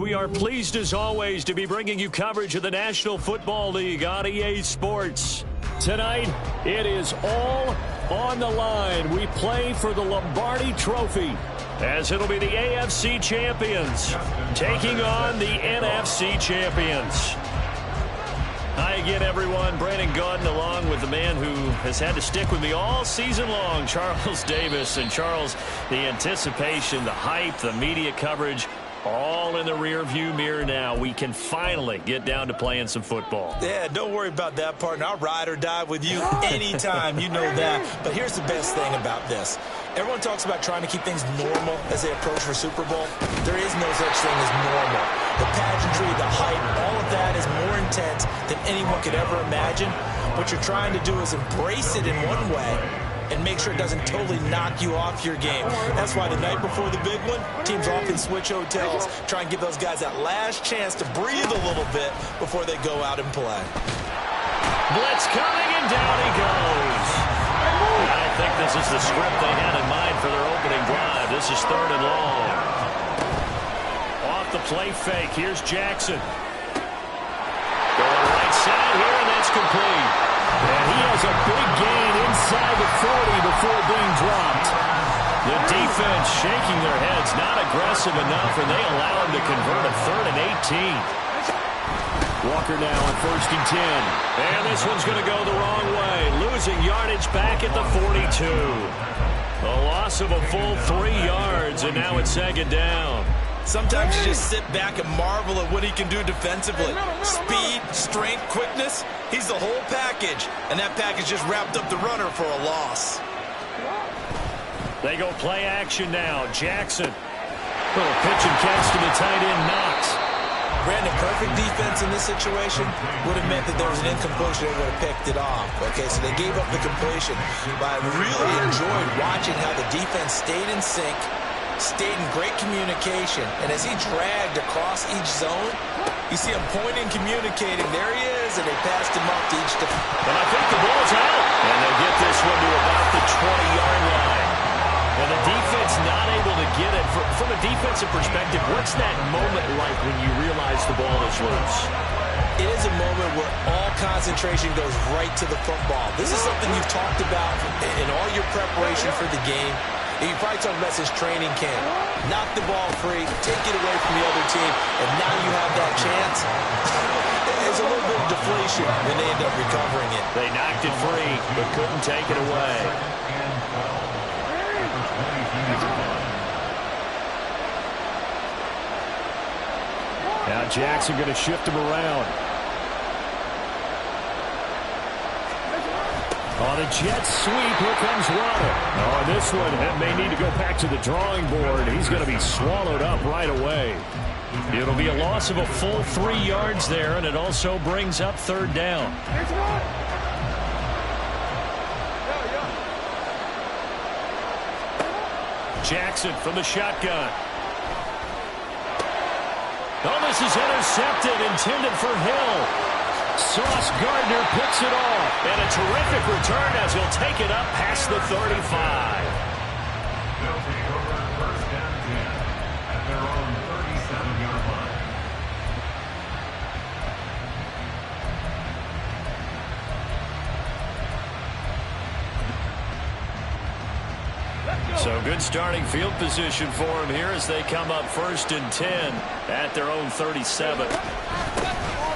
we are pleased as always to be bringing you coverage of the National Football League on EA Sports. Tonight, it is all on the line. We play for the Lombardi Trophy, as it'll be the AFC champions taking on the NFC champions. Hi again, everyone. Brandon Gaudin along with the man who has had to stick with me all season long, Charles Davis. And Charles, the anticipation, the hype, the media coverage, all in the rearview mirror now. We can finally get down to playing some football. Yeah, don't worry about that, partner. I'll ride or die with you anytime. You know that. But here's the best thing about this. Everyone talks about trying to keep things normal as they approach for Super Bowl. There is no such thing as normal. The pageantry, the hype, all of that is more intense than anyone could ever imagine. What you're trying to do is embrace it in one way and make sure it doesn't totally knock you off your game. That's why the night before the big one, teams often switch hotels, try and give those guys that last chance to breathe a little bit before they go out and play. Blitz coming, and down he goes. I think this is the script they had in mind for their opening drive. This is 3rd and long. Off the play fake, here's Jackson. Going right side here, and that's complete. And he has a big gain inside the 40 before being dropped. The defense shaking their heads, not aggressive enough, and they allow him to convert a 3rd and 18. Walker now on 1st and 10. And this one's going to go the wrong way. Losing yardage back at the 42. A loss of a full 3 yards, and now it's 2nd down. Sometimes you just sit back and marvel at what he can do defensively. Speed, strength, quickness. He's the whole package. And that package just wrapped up the runner for a loss. They go play action now. Jackson. Little pitch and catch to the tight end, Knox. Brandon, perfect defense in this situation would have meant that there was an incompletion. They would have picked it off. Okay, so they gave up the completion. But I really enjoyed watching how the defense stayed in sync, stayed in great communication, and as he dragged across each zone, you see him pointing, communicating. There he is, and they passed him up to each defense. And I think the ball's out. And they get this one to about the 20-yard line. And the defense not able to get it. From a defensive perspective, what's that moment like when you realize the ball is loose? It is a moment where all concentration goes right to the football. This is something you've talked about in all your preparation for the game. And you probably talked about since training camp. Knock the ball free, take it away from the other team, and now you have that chance. There's a little bit of deflation when they end up recovering it. They knocked it free, but couldn't take it away. Now Jackson going to shift him around. On a jet sweep, here comes Waddle. Oh, this one may need to go back to the drawing board. He's going to be swallowed up right away. It'll be a loss of a full 3 yards there, and it also brings up 3rd down. Jackson from the shotgun. Oh, this is intercepted, intended for Hill. Sauce Gardner picks it off. And a terrific return as he'll take it up past the 35. So good starting field position for him here as they come up 1st and 10 at their own 37.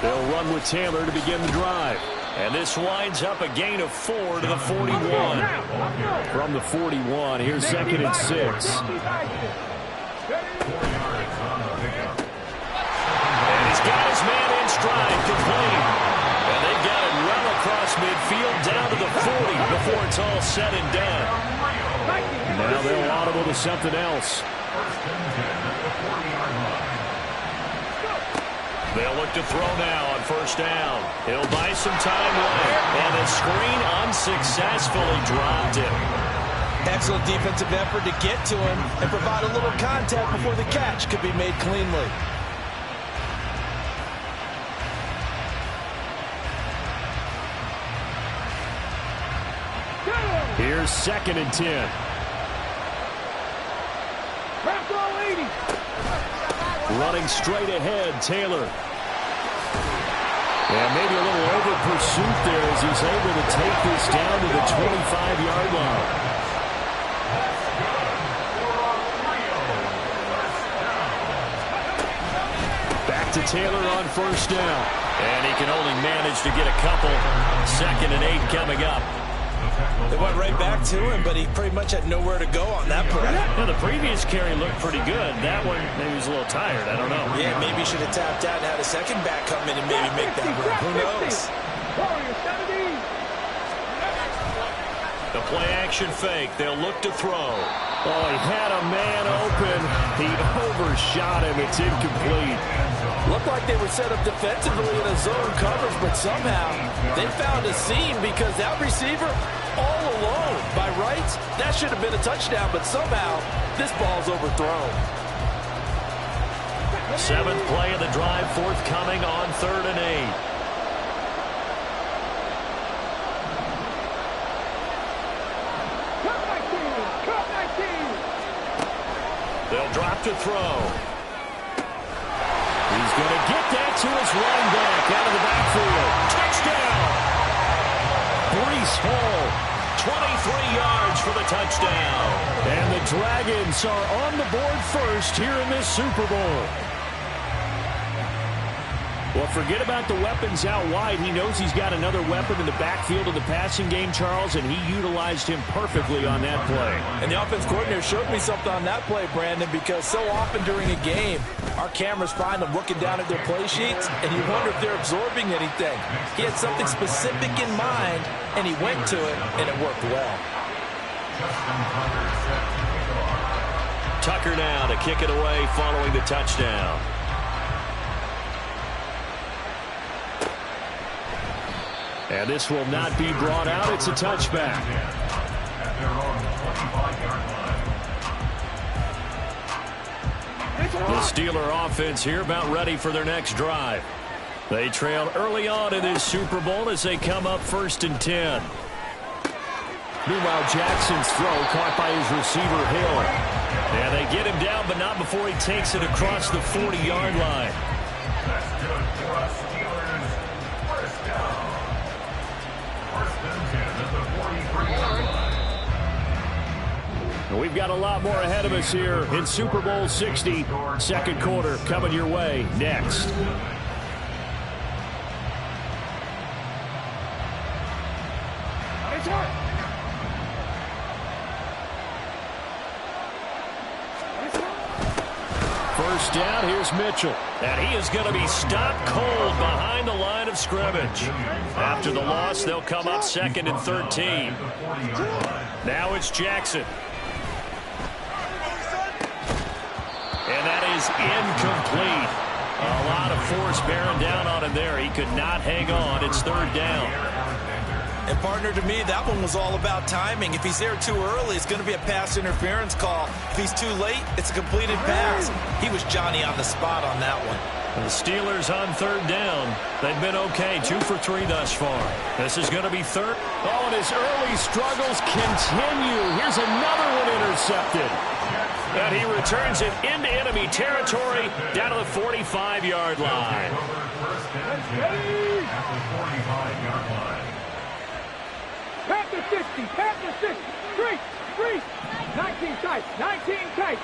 They'll run with Taylor to begin the drive. And this winds up a gain of 4 to the 41. From the 41, here's 2nd and 6. And he's got his man in stride, complete. And they've got it well across midfield down to the 40 before it's all said and done. Now they'll audible to something else. They'll look to throw now on 1st down. He'll buy some time late. And the screen unsuccessfully dropped him. Excellent defensive effort to get to him and provide a little contact before the catch could be made cleanly. Here's 2nd and 10. Running straight ahead, Taylor. And maybe a little over pursuit there as he's able to take this down to the 25-yard line. Back to Taylor on first down. And he can only manage to get a couple. 2nd and 8 coming up. They went right back to him, but he pretty much had nowhere to go on that play. Yeah, the previous carry looked pretty good. That one, maybe he was a little tired. I don't know. Yeah, maybe he should have tapped out and had a second back come in and maybe make that run. Who knows? The play-action fake. They'll look to throw. Oh, he had a man open. He overshot him. It's incomplete. Looked like they were set up defensively in a zone coverage, but somehow they found a seam because that receiver all alone. By rights, that should have been a touchdown, but somehow this ball's overthrown. 7th play of the drive, forthcoming on 3rd and 8. They'll drop to throw. He's going to get that to his running back out of the backfield. Touchdown! Breece Hall, 23 yards for the touchdown. And the Dragons are on the board first here in this Super Bowl. Well, forget about the weapons out wide. He knows he's got another weapon in the backfield of the passing game, Charles, and he utilized him perfectly on that play. And the offense coordinator showed me something on that play, Brandon, because so often during a game, our cameras find them looking down at their play sheets, and you wonder if they're absorbing anything. He had something specific in mind, and he went to it, and it worked well. Tucker now to kick it away following the touchdown. And this will not be brought out. It's a touchback. The Steeler offense here about ready for their next drive. They trail early on in this Super Bowl as they come up 1st and 10. Meanwhile, Jackson's throw caught by his receiver, Hill. And they get him down, but not before he takes it across the 40-yard line. We've got a lot more ahead of us here in Super Bowl 60. 2nd quarter coming your way next. First down, here's Mitchell. And he is going to be stopped cold behind the line of scrimmage. After the loss, they'll come up 2nd and 13. Now it's Jackson. And that is incomplete. A lot of force bearing down on him there. He could not hang on. It's 3rd down. And, partner, to me, that one was all about timing. If he's there too early, it's going to be a pass interference call. If he's too late, it's a completed pass. He was Johnny on the spot on that one. And the Steelers on 3rd down. They've been okay, 2 for 3 thus far. This is going to be 3rd. Oh, and his early struggles continue. Here's another one intercepted. And he returns it into enemy territory down to the 45-yard line. Panther 60, Panther 60, Street, 19 tight, 19 tight.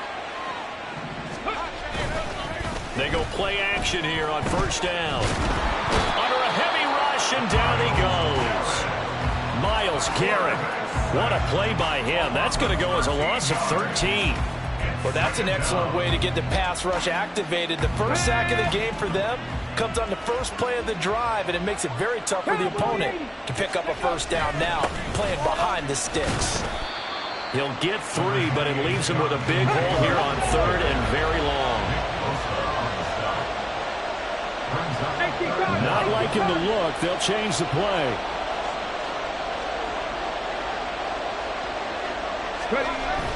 They go play action here on 1st down. Under a heavy rush, and down he goes. Myles Garrett. What a play by him. That's going to go as a loss of 13. Well, that's an excellent way to get the pass rush activated. The first sack of the game for them comes on the first play of the drive, and it makes it very tough for the opponent to pick up a 1st down now, playing behind the sticks. He'll get 3, but it leaves him with a big hole here on 3rd and very long. Not liking the look. They'll change the play.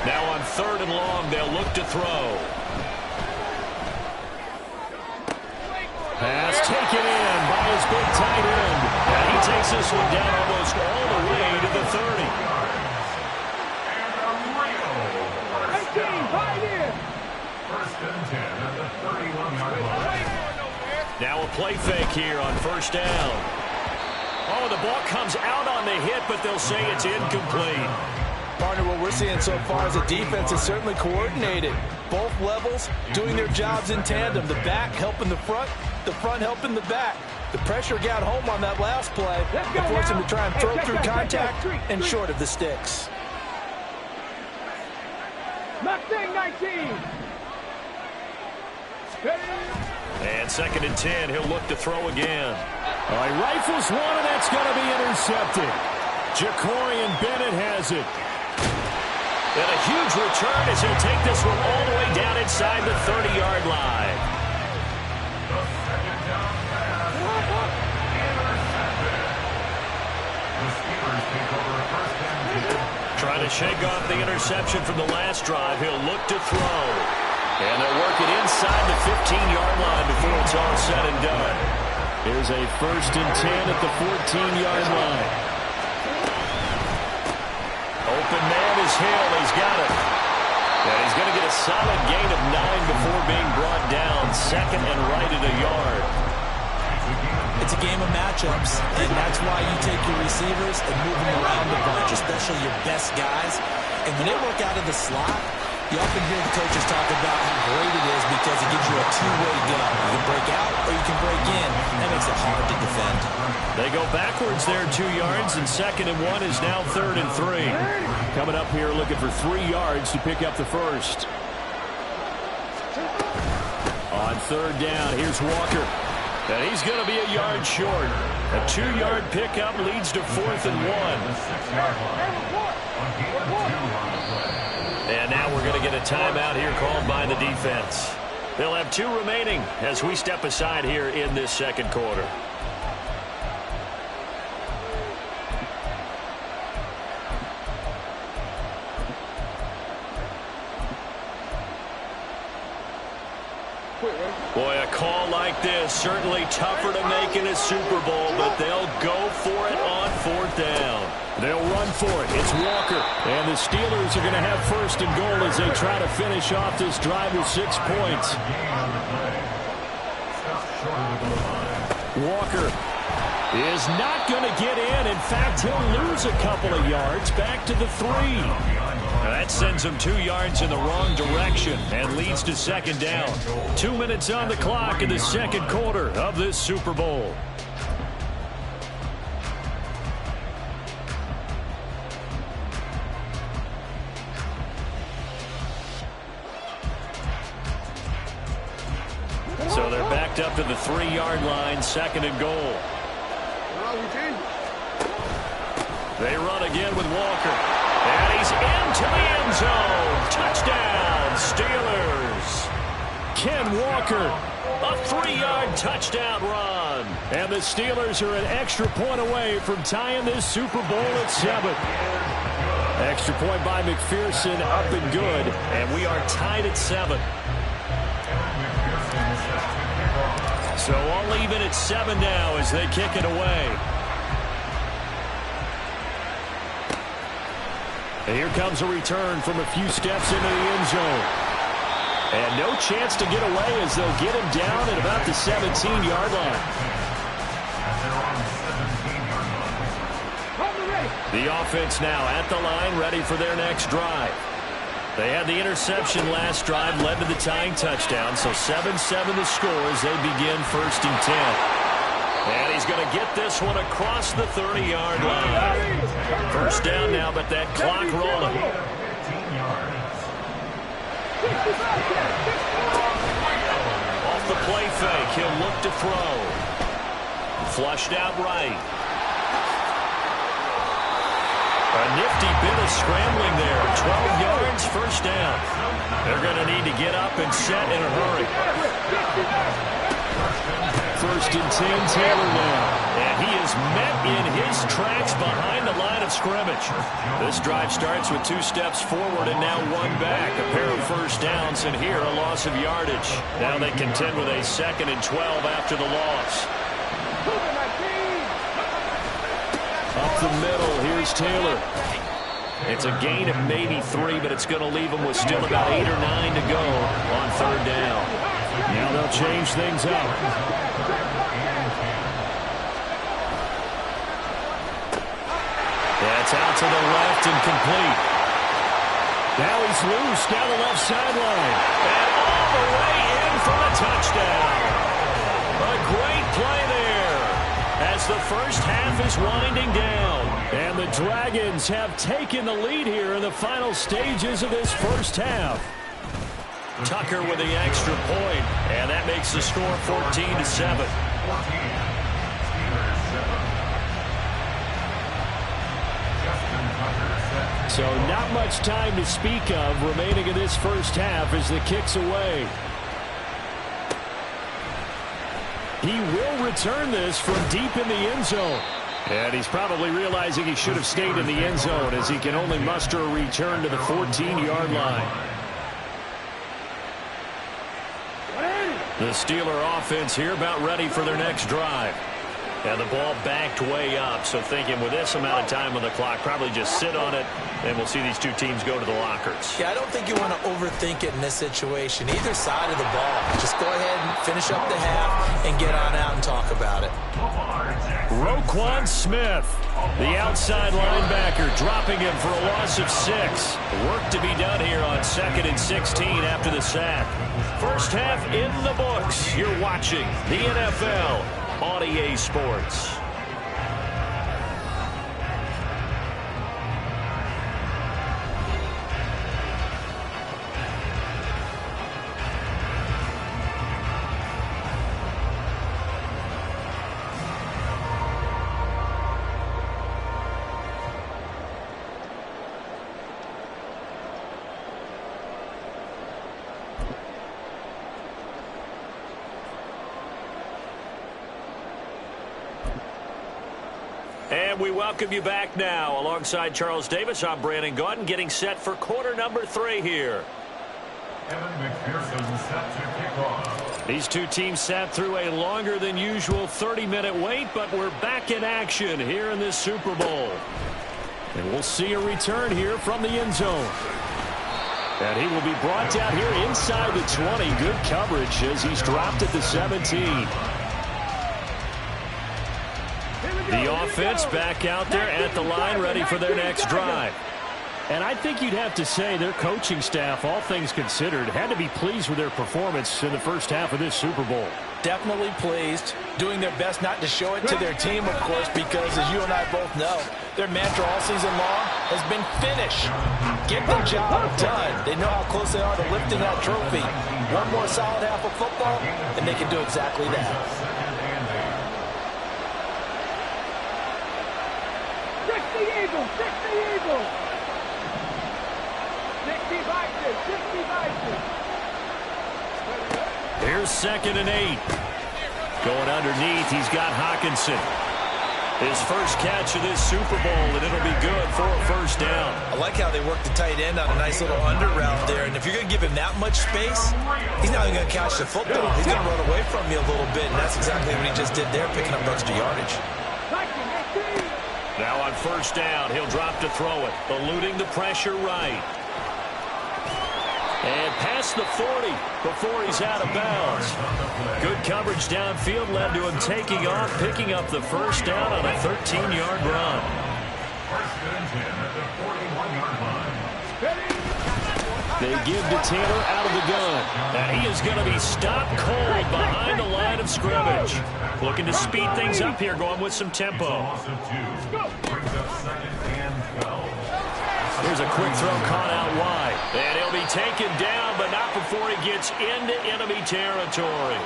Now on 3rd and long, they'll look to throw. Pass taken in by his big tight end. And he takes this one down almost all the way to the 30. 18, right in. Now a play fake here on first down. Oh, the ball comes out on the hit, but they'll say it's incomplete. Partner, what we're seeing so far is the defense is certainly coordinated. Both levels doing their jobs in tandem. The back helping the front helping the back. The pressure got home on that last play. It forced him to try and throw through contact and short of the sticks. Mustang 19. And 2nd and 10, he'll look to throw again. All right, rifles one, and that's going to be intercepted. Jacorian Bennett has it. And a huge return as he'll take this one all the way down inside the 30-yard line. Trying to shake off the interception from the last drive. He'll look to throw. And they'll work it inside the 15-yard line before it's all said and done. Here's a 1st and 10 at the 14-yard line. Open man is Hill. He's got it. And he's going to get a solid gain of 9 before being brought down. 2nd and right at a yard. It's a game of matchups, and that's why you take your receivers and move them around the bunch, especially your best guys. And when they work out of the slot, you often hear the coaches talk about how great it is because it gives you a two-way go. You can break out or you can break in. That makes it hard to defend. They go backwards there 2 yards, and 2nd and 1 is now 3rd and 3. Coming up here looking for 3 yards to pick up the first. On 3rd down, here's Walker. And he's going to be a yard short. A 2-yard pickup leads to 4th and 1. And now we're going to get a timeout here called by the defense. They'll have 2 remaining as we step aside here in this 2nd quarter. Boy, a call like this, certainly tougher to make in a Super Bowl, but they'll go for it on 4th down. They'll run for it. It's Walker. And the Steelers are going to have 1st and goal as they try to finish off this drive with 6 points. Walker is not going to get in. In fact, he'll lose a couple of yards back to the 3. That sends him 2 yards in the wrong direction and leads to 2nd down. 2 minutes on the clock in the 2nd quarter of this Super Bowl. So they're backed up to the 3-yard line, 2nd and goal. They run again with Walker. And he's into the end zone. Touchdown, Steelers. Ken Walker. A 3-yard touchdown run. And the Steelers are an extra point away from tying this Super Bowl at 7. Extra point by McPherson, up and good. And we are tied at 7. So all even at 7 now as they kick it away. And here comes a return from a few steps into the end zone. And no chance to get away as they'll get him down at about the 17-yard line. The offense now at the line, ready for their next drive. They had the interception last drive, led to the tying touchdown, so 7-7 the score as they begin 1st and 10. And he's going to get this one across the 30-yard line. 1st down now, but that clock rolling. Off the play fake, he'll look to throw. Flushed out right. A nifty bit of scrambling there. 12 yards, 1st down. They're going to need to get up and set in a hurry. 1st and 10, Taylor now. And he is met in his tracks behind the line of scrimmage. This drive starts with 2 steps forward and now 1 back. A pair of 1st downs, and here a loss of yardage. Now they contend with a 2nd and 12 after the loss. Up the middle, here's Taylor. It's a gain of maybe 3, but it's going to leave them with still about 8 or 9 to go on third down. Now they'll change things up. That's out to the left and complete. Now he's loose down the left sideline. And all the way in for the touchdown. A great play there as the first half is winding down. And the Dragons have taken the lead here in the final stages of this first half. Tucker with the extra point, and that makes the score 14-7. So not much time to speak of remaining in this first half as the kick's away. He will return this from deep in the end zone. And he's probably realizing he should have stayed in the end zone as he can only muster a return to the 14-yard line. The Steeler offense here about ready for their next drive. And the ball backed way up, so thinking with this amount of time on the clock, probably just sit on it, and we'll see these two teams go to the lockers. Yeah, I don't think you want to overthink it in this situation. Either side of the ball. Just go ahead and finish up the half and get on out and talk about it. Roquan Smith, the outside linebacker, dropping him for a loss of 6. Work to be done here on 2nd and 16 after the sack. First half in the books. You're watching the NFL on EA Sports. And we welcome you back now. Alongside Charles Davis, I'm Brandon Gaudin, getting set for quarter number 3 here. These two teams sat through a longer than usual 30-minute wait, but we're back in action here in this Super Bowl. And we'll see a return here from the end zone. And he will be brought down here inside the 20. Good coverage as he's dropped at the 17. The offense back out there at the line, ready for their next drive. And I think you'd have to say their coaching staff, all things considered, had to be pleased with their performance in the first half of this Super Bowl. Definitely pleased, doing their best not to show it to their team, of course, because as you and I both know, their mantra all season long has been finish. Get the job done. They know how close they are to lifting that trophy. One more solid half of football, and they can do exactly that. 60 Eagles, 60 Eagles. 60 Vikings, 60 Vikings. Here's 2nd and 8. Going underneath, he's got Hawkinson. His first catch of this Super Bowl, and it'll be good for a first down. I like how they work the tight end on a nice little under route there. And if you're going to give him that much space, he's not even going to catch the football. He's going to run away from you a little bit, and that's exactly what he just did there, picking up extra yardage. Now on first down, he'll drop to throw it, eluding the pressure right. And past the 40 before he's out of bounds. Good coverage downfield led to him taking off, picking up the first down on a 13-yard run. They give to Taylor out of the gun. And he is going to be stopped cold behind the line of scrimmage. Looking to speed things up here, going with some tempo. Here's a quick throw caught out wide. And he'll be taken down, but not before he gets into enemy territory.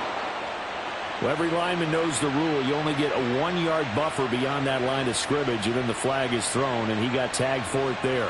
Well, every lineman knows the rule. You only get a 1-yard buffer beyond that line of scrimmage, and then the flag is thrown, and he got tagged for it there.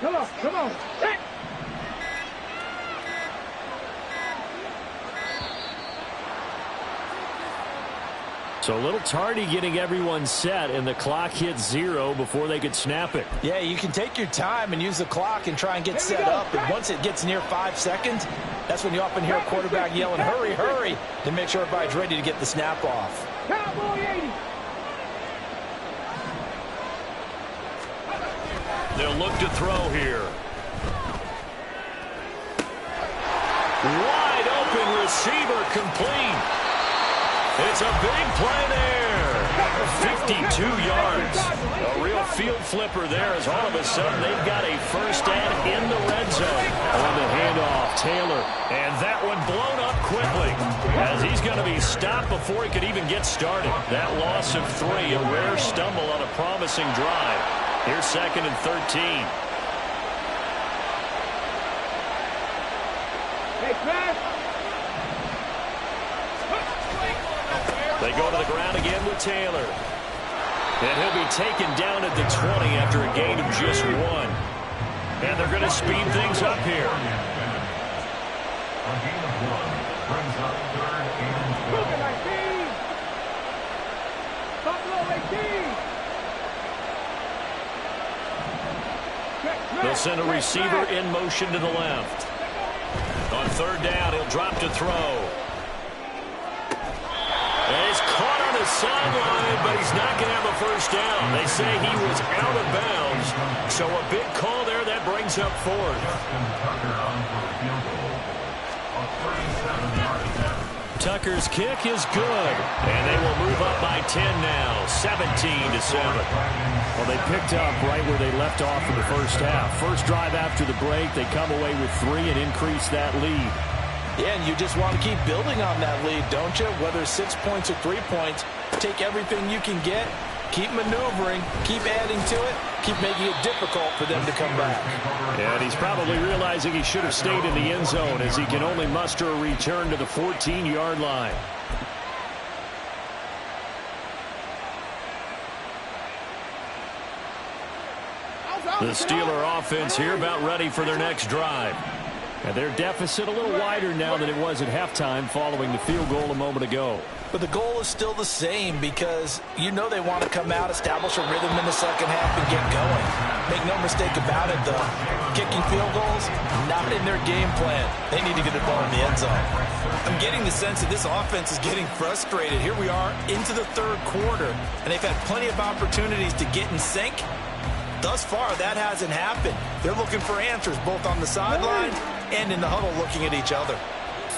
Come on, come on. Set. So a little tardy getting everyone set, and the clock hit 0 before they could snap it. Yeah, you can take your time and use the clock and try and get set up. But once it gets near 5 seconds, that's when you often hear a quarterback yelling, hurry, hurry, to make sure everybody's ready to get the snap off. Cowboy 80. They'll look to throw here. Wide open receiver complete. It's a big play there. 52 yards. A real field flipper there as all of a sudden they've got a first down in the red zone. On the handoff, Taylor. And that one blown up quickly as he's going to be stopped before he could even get started. That loss of 3, a rare stumble on a promising drive. Here's 2nd and 13. Hey, Chris. They go to the ground again with Taylor. And he'll be taken down at the 20 after a gain of just 1. And they're going to speed things up here. Brooklyn 19. Buffalo 18. They'll send a receiver in motion to the left. On 3rd down, he'll drop to throw. And he's caught on the sideline, but he's not going to have a first down. They say he was out of bounds. So a big call there that brings up 4th. Tucker's kick is good. And they will move up by 10 now, 17-7. Well, they picked up right where they left off in the first half. First drive after the break, they come away with 3 and increase that lead. Yeah, and you just want to keep building on that lead, don't you? Whether 6 points or 3 points, take everything you can get, keep maneuvering, keep adding to it, keep making it difficult for them to come back. And he's probably realizing he should have stayed in the end zone as he can only muster a return to the 14-yard line. The Steeler offense here about ready for their next drive. And their deficit a little wider now than it was at halftime following the field goal a moment ago. But the goal is still the same because you know they want to come out, establish a rhythm in the second half, and get going. Make no mistake about it, though. Kicking field goals, not in their game plan. They need to get the ball in the end zone. I'm getting the sense that this offense is getting frustrated. Here we are into the 3rd quarter, and they've had plenty of opportunities to get in sync. Thus far, that hasn't happened. They're looking for answers both on the sideline and in the huddle looking at each other.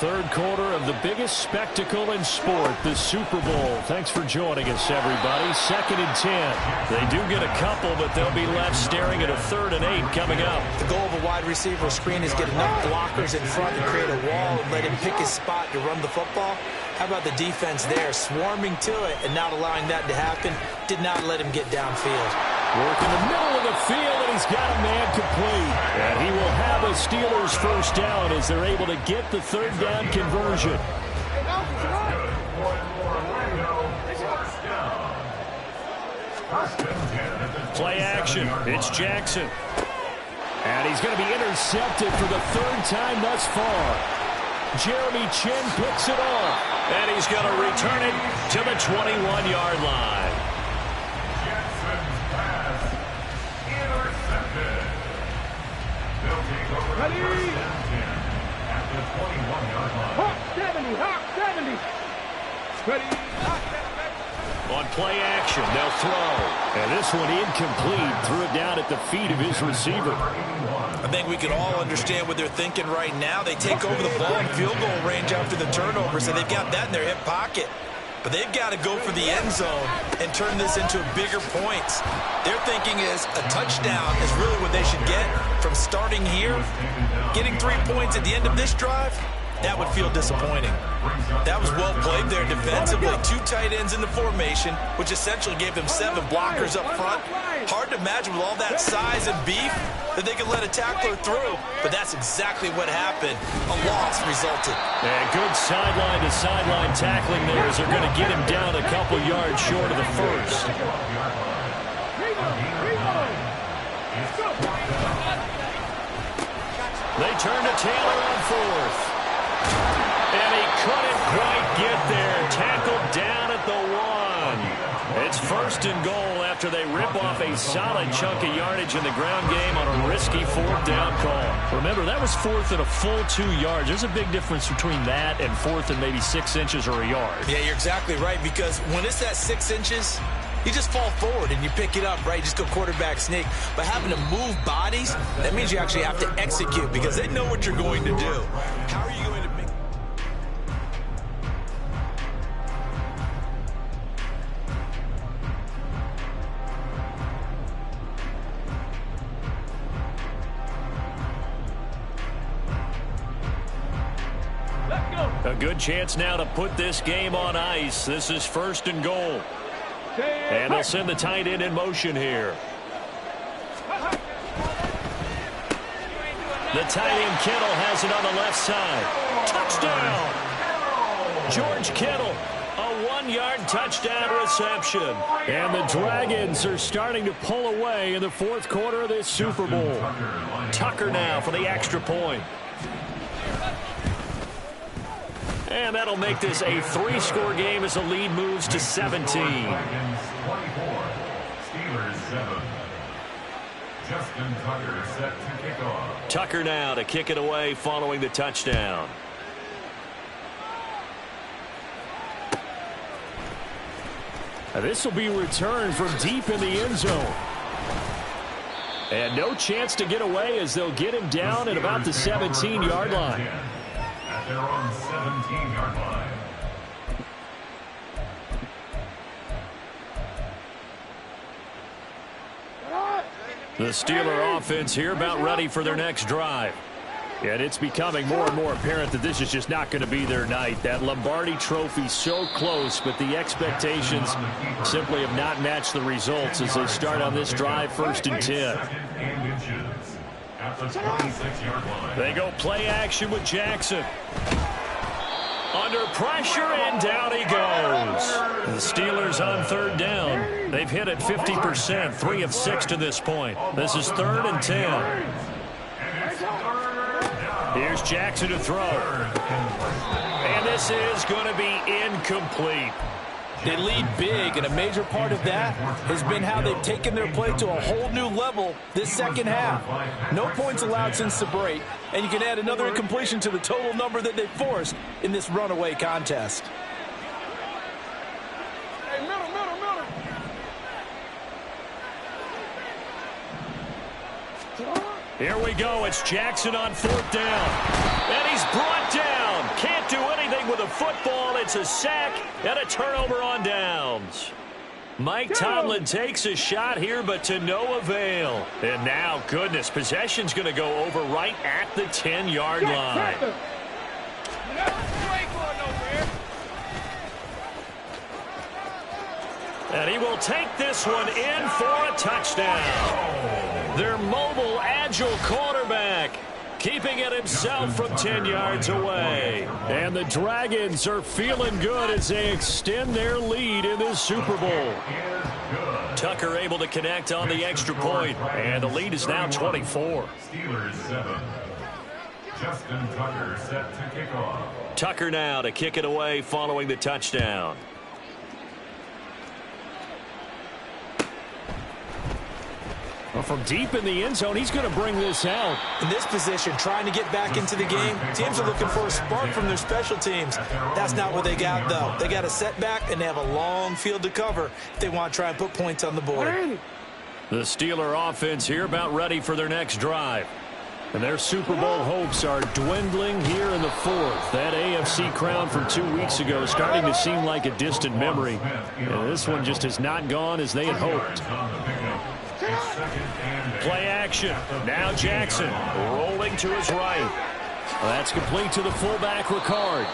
3rd quarter of the biggest spectacle in sport, the Super Bowl. Thanks for joining us, everybody. 2nd and 10. They do get a couple, but they'll be left staring at a 3rd and 8 coming up. The goal of a wide receiver screen is get enough blockers in front to create a wall and let him pick his spot to run the football. How about the defense there, swarming to it and not allowing that to happen? Did not let him get downfield. Work in the middle of the field, and he's got a man complete. And he will have a Steelers first down as they're able to get the 3rd down conversion. Play action. It's Jackson. And he's going to be intercepted for the 3rd time thus far. Jeremy Chin picks it off. And he's going to return it to the 21-yard line. Hawk 70, Hawk 70. Ready. On play action, they'll throw. And this one incomplete. Threw it down at the feet of his receiver. I think we can all understand what they're thinking right now. They take over the ball in field goal range after the turnover, so they've got that in their hip pocket. But they've got to go for the end zone and turn this into bigger points. Their thinking is a touchdown is really what they should get from starting here. Getting 3 points at the end of this drive, that would feel disappointing. That was well played there defensively. 2 tight ends in the formation, which essentially gave them 7 blockers up front. Hard to imagine with all that size and beef that they could let a tackler through, but that's exactly what happened. A loss resulted. And good sideline-to-sideline tackling there as they're going to get him down a couple yards short of the first. They turn to Taylor on 4th. And he couldn't quite get there. Tackled down at the 1. first and goal after they rip off a solid chunk of yardage in the ground game on a risky fourth down call. Remember, that was fourth and a full 2 yards. There's a big difference between that and fourth and maybe 6 inches or a yard. Yeah, you're exactly right, because when it's at 6 inches, you just fall forward and you pick it up, right? You just go quarterback sneak. But having to move bodies, that means you actually have to execute because they know what you're going to do. How are you going to make... A good chance now to put this game on ice. This is first and goal. And they'll send the tight end in motion here. The tight end Kittle has it on the left side. Touchdown! George Kittle, a 1-yard touchdown reception. And the Dragons are starting to pull away in the fourth quarter of this Super Bowl. Tucker now for the extra point. And that'll make this a 3-score game as the lead moves to 17. Steelers 7. Justin Tucker set to kick off. Tucker now to kick it away following the touchdown. This will be returned from deep in the end zone. And no chance to get away as they'll get him down at about the 17-yard line. At their own 17-yard line. The Steeler offense here about ready for their next drive. And it's becoming more and more apparent that this is just not going to be their night. That Lombardi Trophy so close, but the expectations simply have not matched the results as they start on this drive first and 10. At the 26-yard line. They go play action with Jackson. Under pressure, and down he goes. The Steelers on third down. They've hit it 50%, 3 of 6 to this point. This is 3rd and 10. Here's Jackson to throw. And this is going to be incomplete. They lead big, and a major part of that has been how they've taken their play to a whole new level this second half. No points allowed since the break, and you can add another incompletion to the total number that they forced in this runaway contest. Hey, middle. Here we go. It's Jackson on 4th down. And he's brought down. Can't do anything with a football. It's a sack and a turnover on downs. Mike Tomlin takes a shot here, but to no avail. And now, goodness, possession's going to go over right at the 10-yard line. And he will take this one in for a touchdown. Their mobile, agile quarterback keeping it himself from 10 yards away. And the Dragons are feeling good as they extend their lead in this Super Bowl. Tucker able to connect on the extra point, and the lead is now 24. Steelers 7. Justin Tucker set to kick off. Tucker now to kick it away following the touchdown. Well, from deep in the end zone, he's going to bring this out. In this position, trying to get back into the game, teams are looking for a spark from their special teams. That's not what they got, though. They got a setback, and they have a long field to cover if they want to try and put points on the board. The Steeler offense here about ready for their next drive. And their Super Bowl hopes are dwindling here in the fourth. That AFC crown from 2 weeks ago is starting to seem like a distant memory. And this one just has not gone as they had hoped. Play action. Now Jackson rolling to his right. That's complete to the fullback, Ricard.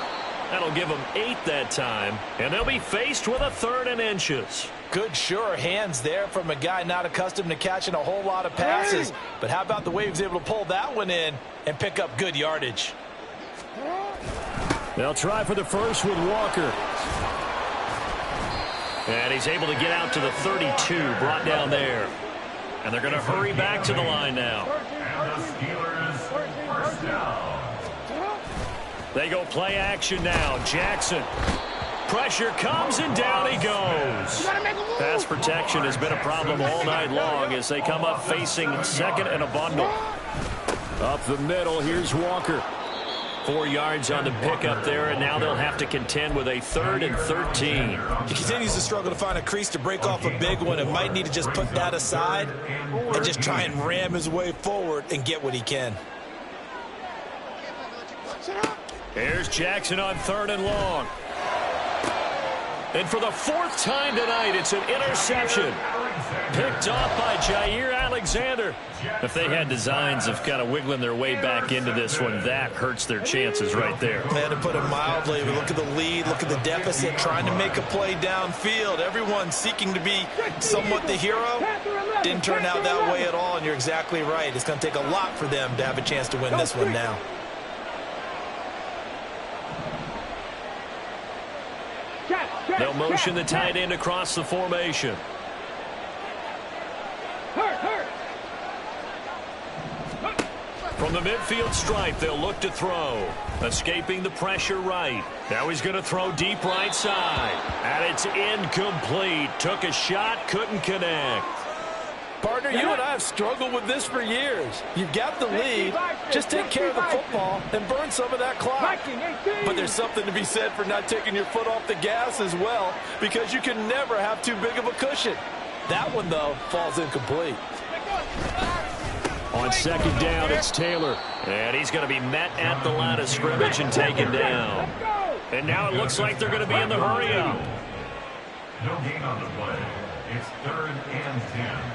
That'll give them 8 that time, and they'll be faced with a 3rd and inches. Good, sure hands there from a guy not accustomed to catching a whole lot of passes. But how about the way he was able to pull that one in and pick up good yardage? They'll try for the first with Walker. And he's able to get out to the 32, brought down there. And they're going to hurry back to the line now. And the Steelers first down. They go play action now. Jackson. Pressure comes, and down he goes. Pass protection has been a problem all night long as they come up facing second and a bundle. Up the middle, here's Walker. 4 yards on the pickup there, and now they'll have to contend with a 3rd and 13. He continues to struggle to find a crease to break off a big one and might need to just put that aside and just try and ram his way forward and get what he can. Here's Jackson on 3rd and long. And for the 4th time tonight, it's an interception. Picked off by Jair Alexander. If they had designs of kind of wiggling their way back into this one, that hurts their chances right there. They had to put it mildly. But look at the lead, look at the deficit, trying to make a play downfield. Everyone seeking to be somewhat the hero. Didn't turn out that way at all, and you're exactly right. It's going to take a lot for them to have a chance to win this one now. They'll motion the tight end across the formation. From the midfield stripe, they'll look to throw. Escaping the pressure right. Now he's going to throw deep right side. And it's incomplete. Took a shot, couldn't connect. Partner, you and I have struggled with this for years. You've got the lead. Just take care of the football and burn some of that clock. But there's something to be said for not taking your foot off the gas as well, because you can never have too big of a cushion. That one, though, falls incomplete. On 2nd down, it's Taylor. And he's going to be met at the line of scrimmage and taken down. And now it looks like they're going to be in the hurry-up. No gain on the play. It's 3rd and 10.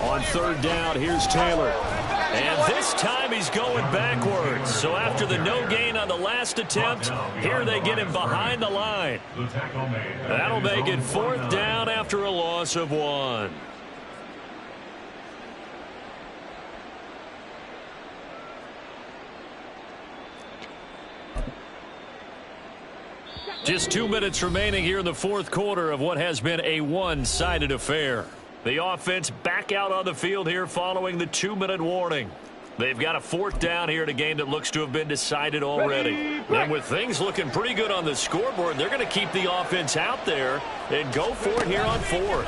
On 3rd down, here's Taylor. And this time he's going backwards. So after the no gain on the last attempt, here they get him behind the line. That'll make it 4th down after a loss of 1. Just 2 minutes remaining here in the 4th quarter of what has been a one-sided affair. The offense back out on the field here following the 2-minute warning. They've got a 4th down here in a game that looks to have been decided already. And with things looking pretty good on the scoreboard, they're going to keep the offense out there and go for it here on 4th.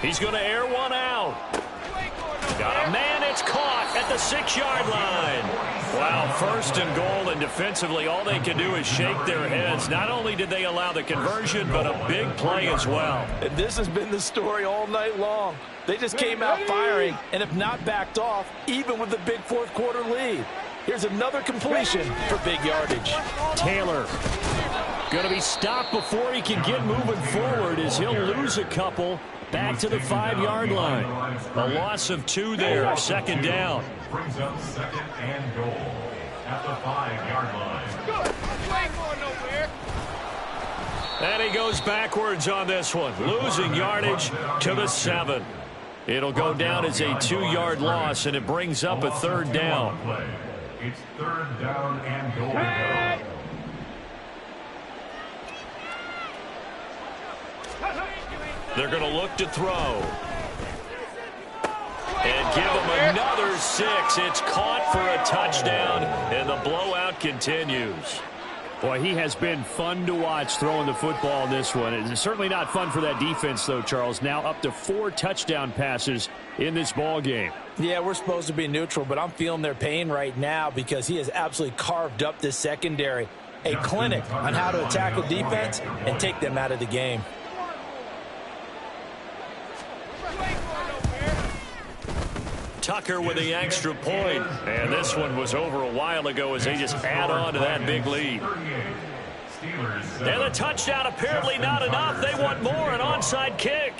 He's going to air one out. Got a man, it's caught at the 6-yard line. Wow, 1st and goal, and defensively all they can do is shake their heads. Not only did they allow the conversion, but a big play as well. And this has been the story all night long. They just came out firing and have not backed off, even with the big 4th quarter lead. Here's another completion for big yardage. Taylor going to be stopped before he can get moving forward as he'll lose a couple. Back to the 5-yard line. A loss of 2 there, 2nd down. Brings up 2nd and goal at the 5-yard line. And he goes backwards on this one, losing yardage to the 7. It'll go down as a 2-yard loss, and it brings up a 3rd down. It's 3rd down and goal to go. They're going to look to throw. And give him another 6. It's caught for a touchdown, and the blowout continues. Boy, he has been fun to watch throwing the football in this one. It's certainly not fun for that defense, though, Charles. Now up to 4 touchdown passes in this ball game. Yeah, we're supposed to be neutral, but I'm feeling their pain right now because he has absolutely carved up this secondary. A clinic on how to attack a defense and take them out of the game. Tucker with the extra point. And this one was over a while ago as they just add on to that big lead. And the touchdown apparently not enough. They want more, an onside kick.